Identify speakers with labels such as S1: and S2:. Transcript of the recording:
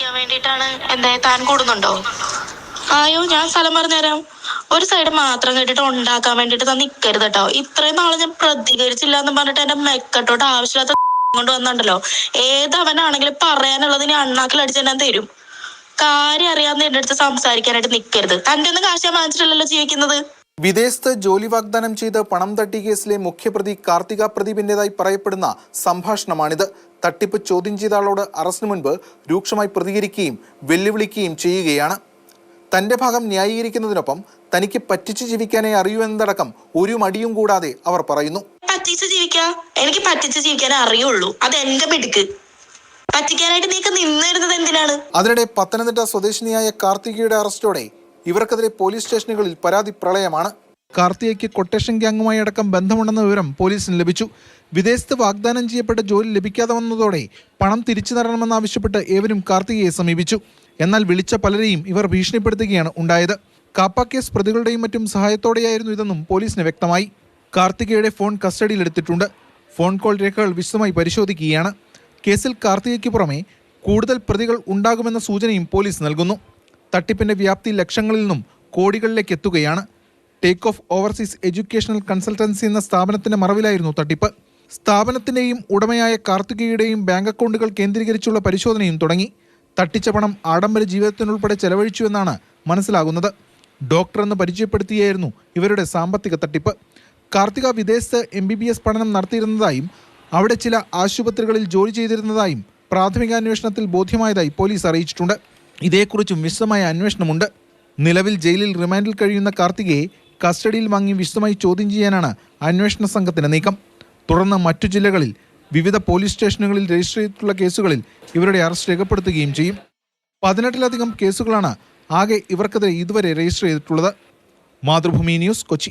S1: സംസാരിക്കാൻ വേണ്ടിയിട്ടാണ്. എന്തായാലും താൻ കൂടുന്നുണ്ടോ? ആയോ, ഞാൻ സ്ഥലം പറഞ്ഞുതരാം. ഒരു സൈഡ് മാത്രം കേട്ടിട്ട് ഉണ്ടാക്കാൻ വേണ്ടിട്ട് താൻ നിൽക്കരുത് കേട്ടോ. ഇത്രയും നാളെ ഞാൻ പ്രതികരിച്ചില്ല എന്ന് പറഞ്ഞിട്ട് എന്റെ മെക്കട്ടോട്ട് ആവശ്യമില്ലാത്ത കൊണ്ട് വന്നിട്ടുണ്ടല്ലോ. ഏതവനാണെങ്കിലും പറയാനുള്ളതിന് അണ്ണാക്കിൽ അടിച്ച് ഞാൻ തരും. കാര്യം അറിയാവുന്ന എന്റെ അടുത്ത് സംസാരിക്കാനായിട്ട് നിൽക്കരുത്. തന്റെ ഒന്നും കാശ് ഞാൻ വാങ്ങിച്ചിട്ടല്ലോ ജീവിക്കുന്നത്.
S2: വിദേശത്ത് ജോലി വാഗ്ദാനം ചെയ്ത് പണം തട്ടിയ കേസിലെ മുഖ്യപ്രതി കാർത്തിക പ്രദീപിന്റേതായി പറയപ്പെടുന്ന സംഭാഷണമാണിത്. തട്ടിപ്പ് ചോദ്യം ചെയ്ത ആളോട് അറസ്റ്റിന് മുൻപ് രൂക്ഷമായി പ്രതികരിക്കുകയും വെല്ലുവിളിക്കുകയും ചെയ്യുകയാണ്. തന്റെ ഭാഗം ന്യായീകരിക്കുന്നതിനൊപ്പം തനിക്ക് പറ്റിച്ചു ജീവിക്കാനേ അറിയൂ എന്നതടക്കം ഒരു മടിയും കൂടാതെ അവർ പറയുന്നു.
S1: പറ്റിച്ചു ജീവിക്കാ, എനിക്ക് പറ്റിച്ചു ജീവിക്കാനേ അറിയുള്ളൂ. അത് എന്റെ മിടുക്ക്. പറ്റിക്കാനായിട്ട് നീക്ക് നിന്നിരുന്നത് എന്തിനാണ്?
S2: അതിനിടെ പത്തനംതിട്ട സ്വദേശിനിയായ കാർത്തികയുടെ അറസ്റ്റോടെ ഇവർക്കെതിരെ പോലീസ് സ്റ്റേഷനുകളിൽ പരാതി പ്രളയമാണ്. കാർത്തികയ്ക്ക് കൊട്ടേഷൻ ഗ്യാങ്ങുമായി അടക്കം ബന്ധമുണ്ടെന്ന വിവരം പോലീസിന് ലഭിച്ചു. വിദേശത്ത് വാഗ്ദാനം ചെയ്യപ്പെട്ട ജോലി ലഭിക്കാതെ വന്നതോടെ പണം തിരിച്ചു തരണമെന്നാവശ്യപ്പെട്ട് ഏവരും കാർത്തികയെ സമീപിച്ചു. എന്നാൽ വിളിച്ച പലരെയും ഇവർ ഭീഷണിപ്പെടുത്തുകയാണ് ഉണ്ടായത്. കാപ്പ കേസ് പ്രതികളുടെയും മറ്റും സഹായത്തോടെയായിരുന്നു ഇതെന്നും പോലീസിന് വ്യക്തമായി. കാർത്തികയുടെ ഫോൺ കസ്റ്റഡിയിലെടുത്തിട്ടുണ്ട്. ഫോൺ കോൾ രേഖകൾ വിശദമായി പരിശോധിക്കുകയാണ്. കേസിൽ കാർത്തികയ്ക്ക് പുറമെ കൂടുതൽ പ്രതികൾ ഉണ്ടാകുമെന്ന സൂചനയും പോലീസ് നൽകുന്നു. തട്ടിപ്പിന്റെ വ്യാപ്തി ലക്ഷങ്ങളിൽ നിന്നും കോടികളിലേക്ക് എത്തുകയാണ്. Take off overseas educational consultancy എന്ന സ്ഥാപനത്തിന്റെ മറവിലായിരുന്നു തട്ടിപ്പ്. സ്ഥാപനത്തിന്റെയും ഉടമയായ കാർത്തികയുടെയും ബാങ്ക് അക്കൗണ്ടുകൾ കേന്ദ്രീകരിച്ചുള്ള പരിശോധനയും തുടങ്ങി. തട്ടിച്ച പണം ആഡംബര ജീവിതത്തിനുൾപ്പെടെ ചെലവഴിച്ചു എന്നാണ് മനസ്സിലാകുന്നത്. ഡോക്ടറെന്ന് പരിചയപ്പെടുത്തിയായിരുന്നു ഇവരുടെ സാമ്പത്തിക തട്ടിപ്പ്. കാർത്തിക വിദേശത്ത് MBBS പഠനം നടത്തിയിരുന്നതായും അവിടെ ചില ആശുപത്രികളിൽ ജോലി ചെയ്തിരുന്നതായും പ്രാഥമിക അന്വേഷണത്തിൽ ബോധ്യമായതായി പോലീസ് അറിയിച്ചിട്ടുണ്ട്. ഇതേക്കുറിച്ചും വിശദമായ അന്വേഷണമുണ്ട്. നിലവിൽ ജയിലിൽ റിമാൻഡിൽ കഴിയുന്ന കാർത്തികയെ കസ്റ്റഡിയിൽ വാങ്ങി വിശദമായി ചോദ്യം ചെയ്യാനാണ് അന്വേഷണ സംഘത്തിന്റെ നീക്കം. തുടർന്ന് മറ്റു ജില്ലകളിൽ വിവിധ പോലീസ് സ്റ്റേഷനുകളിൽ രജിസ്റ്റർ ചെയ്തിട്ടുള്ള കേസുകളിൽ ഇവരുടെ അറസ്റ്റ് രേഖപ്പെടുത്തുകയും ചെയ്യും. 18-ലധികം കേസുകളാണ് ആകെ ഇവർക്കെതിരെ ഇതുവരെ രജിസ്റ്റർ ചെയ്തിട്ടുള്ളത്. മാതൃഭൂമി ന്യൂസ്, കൊച്ചി.